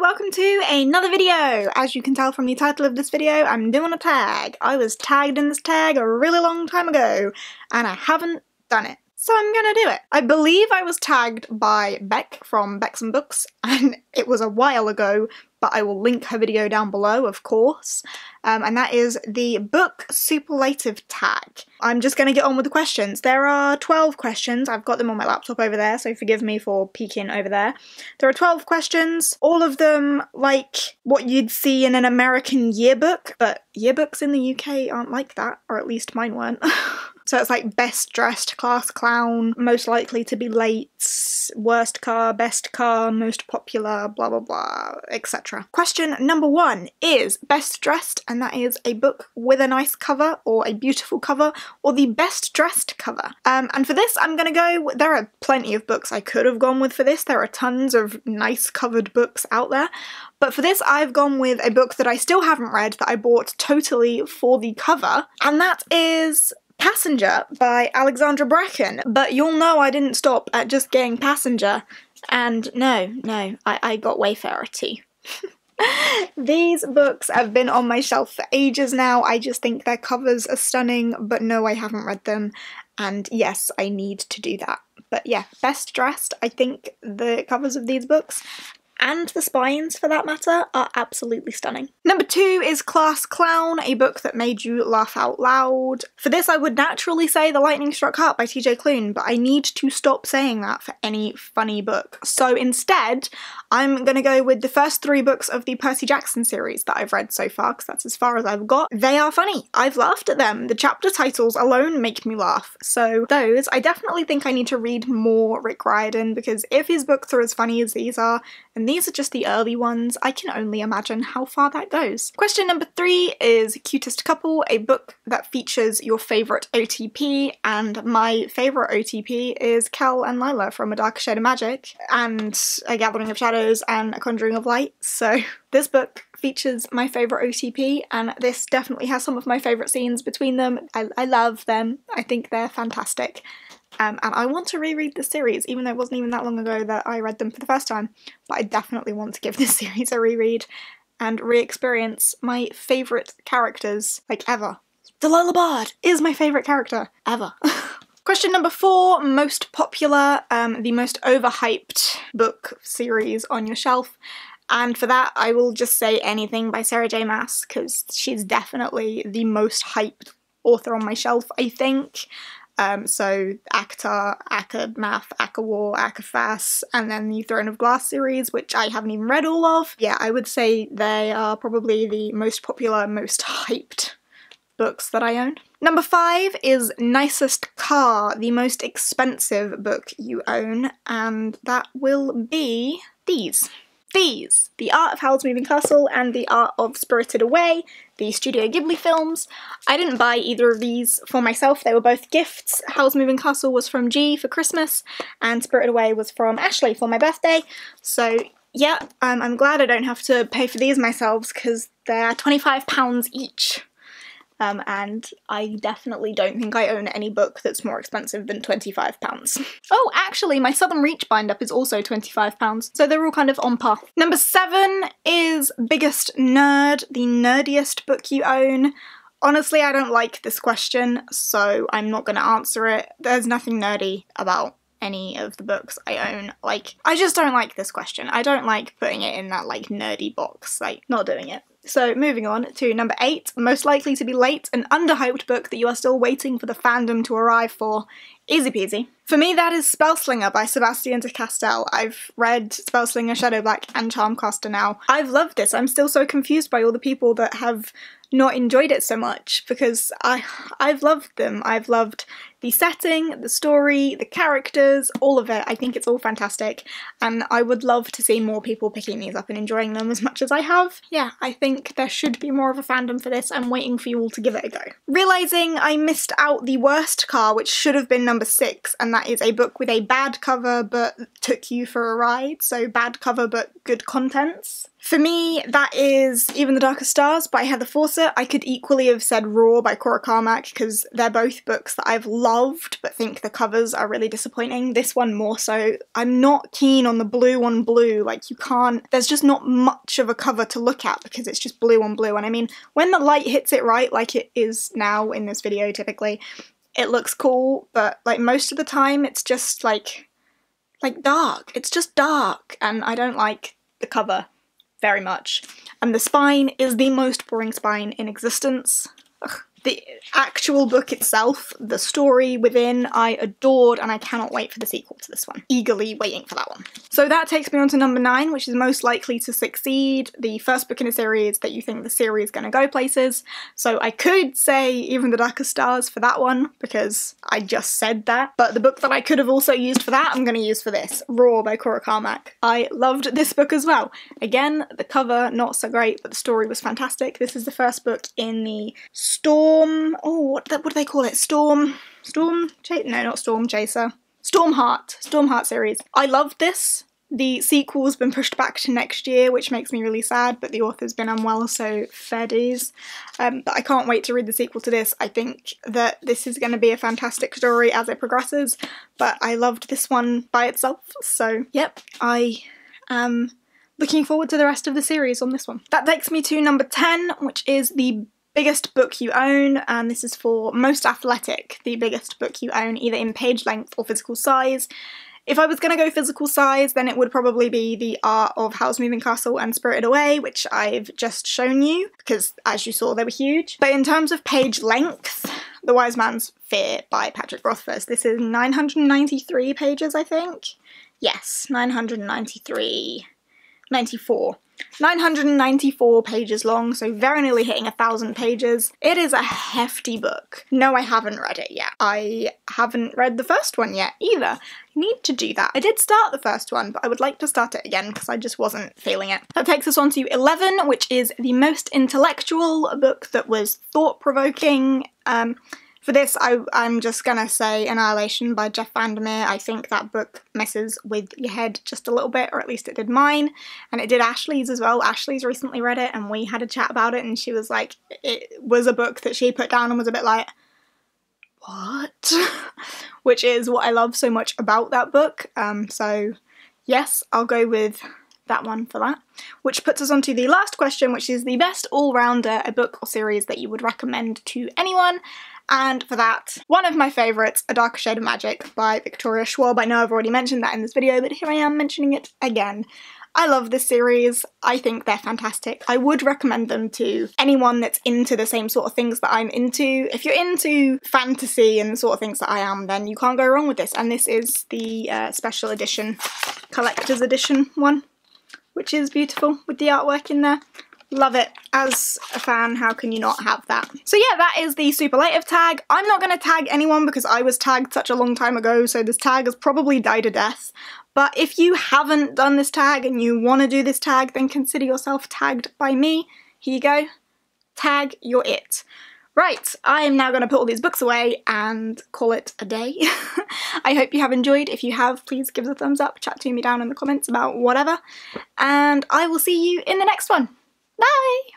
welcome to another video! As you can tell from the title of this video, I'm doing a tag. I was tagged in this tag a really long time ago, and I haven't done it. So I'm gonna do it. I believe I was tagged by Beck from Becks and Books, and it was a while ago, but I will link her video down below, of course. And that is the book superlative tag. I'm just gonna get on with the questions. There are 12 questions. I've got them on my laptop over there, so forgive me for peeking over there. There are 12 questions, all of them like what you'd see in an American yearbook, but yearbooks in the UK aren't like that, or at least mine weren't. So it's like best dressed class clown, most likely to be late, worst car, best car, most popular, blah blah blah, etc. Question number 1 is best dressed, and that is a book with a nice cover or a beautiful cover or the best dressed cover. And for this I'm gonna go, there are plenty of books I could have gone with for this. There are tons of nice covered books out there. But for this I've gone with a book that I still haven't read that I bought totally for the cover, and that is Passenger by Alexandra Bracken. But you'll know I didn't stop at just getting Passenger, and no, I got Wayfarer too. These books have been on my shelf for ages now. I just think their covers are stunning, but no, I haven't read them, and yes, I need to do that. But yeah, best dressed, I think the covers of these books, and the spines for that matter, are absolutely stunning. Number 2 is Class Clown, a book that made you laugh out loud. For this I would naturally say The Lightning Struck Heart by TJ Klune, but I need to stop saying that for any funny book. So instead, I'm gonna go with the first 3 books of the Percy Jackson series that I've read so far, because that's as far as I've got. They are funny. I've laughed at them. The chapter titles alone make me laugh. So those, I definitely think I need to read more Rick Riordan, because if his books are as funny as these are, and these are just the early ones, I can only imagine how far that goes. Question number 3 is Cutest Couple, a book that features your favourite OTP, and my favourite OTP is Kel and Lila from A Darker Shade of Magic, and A Gathering of Shadows, and A Conjuring of Light, so this book features my favourite OTP, and this definitely has some of my favourite scenes between them. I love them. I think they're fantastic. And I want to reread the series, even though it wasn't even that long ago that I read them for the first time. But I definitely want to give this series a reread and re-experience my favourite characters, like, ever. Delilah Bard is my favourite character, ever. Question number 4, most popular, the most overhyped book series on your shelf. And for that, I will just say anything by Sarah J Maas, because she's definitely the most hyped author on my shelf, I think. So ACOTAR, ACOMAF, ACOWAR, ACOFAS, and then the Throne of Glass series, which I haven't even read all of. Yeah, I would say they are probably the most popular, most hyped books that I own. Number 5 is Nicest Car, the most expensive book you own, and that will be these. The Art of Howl's Moving Castle and The Art of Spirited Away, the Studio Ghibli films. I didn't buy either of these for myself, they were both gifts. Howl's Moving Castle was from G for Christmas, and Spirited Away was from Ashley for my birthday. So yeah, I'm glad I don't have to pay for these myself, because they're £25 each. And I definitely don't think I own any book that's more expensive than £25. Oh, actually, my Southern Reach bind-up is also £25, so they're all kind of on par. Number 7 is Biggest Nerd, the nerdiest book you own. Honestly, I don't like this question, so I'm not gonna answer it. There's nothing nerdy about any of the books I own. Like, I just don't like this question. I don't like putting it in that, like, nerdy box. Like, not doing it. So moving on to number 8, most likely to be late, an underhyped book that you are still waiting for the fandom to arrive for. Easy peasy. For me, that is Spellslinger by Sebastian de Castell. I've read Spellslinger, Shadowblack, and Charmcaster now. I've loved this. I'm still so confused by all the people that have not enjoyed it so much, because I've loved them. I've loved the setting, the story, the characters, all of it. I think it's all fantastic, and I would love to see more people picking these up and enjoying them as much as I have. Yeah, I think there should be more of a fandom for this. I'm waiting for you all to give it a go. Realising I missed out the worst car, which should have been number 6, and that is a book with a bad cover but took you for a ride, so bad cover but good contents. For me, that is Even the Darkest Stars by Heather Fawcett. I could equally have said Raw by Cora Carmack, because they're both books that I've loved loved but think the covers are really disappointing. This one more so. I'm not keen on the blue on blue, like you can't, there's just not much of a cover to look at because it's just blue on blue, and I mean when the light hits it right, like it is now in this video typically, it looks cool, but like most of the time it's just like dark. It's just dark and I don't like the cover very much. And the spine is the most boring spine in existence. Ugh. The actual book itself, the story within, I adored, and I cannot wait for the sequel to this one. Eagerly waiting for that one. So that takes me on to number 9, which is most likely to succeed. The first book in a series that you think the series is going to go places. So I could say Even the Darkest Stars for that one, because I just said that. But the book that I could have also used for that, I'm going to use for this. Raw by Cora Carmack. I loved this book as well. Again, the cover, not so great, but the story was fantastic. This is the first book in the what do they call it? Storm Heart series. I loved this. The sequel's been pushed back to next year, which makes me really sad, but the author's been unwell, so fair dues. But I can't wait to read the sequel to this. I think that this is going to be a fantastic story as it progresses, but I loved this one by itself, so yep, I am looking forward to the rest of the series on this one. That takes me to number 10, which is the biggest book you own, and this is for Most Athletic, the biggest book you own, either in page length or physical size. If I was going to go physical size, then it would probably be The Art of Howl's Moving Castle and Spirited Away, which I've just shown you, because as you saw, they were huge. But in terms of page length, The Wise Man's Fear by Patrick Rothfuss, this is 993 pages, I think? Yes, 994 pages long, so very nearly hitting 1,000 pages. It is a hefty book. No, I haven't read it yet. I haven't read the first one yet either. I need to do that. I did start the first one, but I would like to start it again because I just wasn't feeling it. That takes us on to 11, which is the most intellectual book that was thought-provoking. For this, I'm just gonna say Annihilation by Jeff Vandermeer. I think that book messes with your head just a little bit, or at least it did mine, and it did Ashley's as well. Ashley's recently read it, and we had a chat about it, and she was like, it was a book that she put down and was a bit like, what? Which is what I love so much about that book. So yes, I'll go with that one for that. Which puts us on to the last question, which is the best all-rounder, a book or series that you would recommend to anyone. And for that, one of my favourites, A Darker Shade of Magic by Victoria Schwab. I know I've already mentioned that in this video, but here I am mentioning it again. I love this series. I think they're fantastic. I would recommend them to anyone that's into the same sort of things that I'm into. If you're into fantasy and the sort of things that I am, then you can't go wrong with this. And this is the special edition, collector's edition one, which is beautiful with the artwork in there. Love it. As a fan, how can you not have that? So yeah, that is the superlative tag. I'm not going to tag anyone because I was tagged such a long time ago, so this tag has probably died a death. But if you haven't done this tag and you want to do this tag, then consider yourself tagged by me. Here you go. Tag, you're it. Right, I am now going to put all these books away and call it a day. I hope you have enjoyed. If you have, please give us a thumbs up, chat to me down in the comments about whatever, and I will see you in the next one. Bye!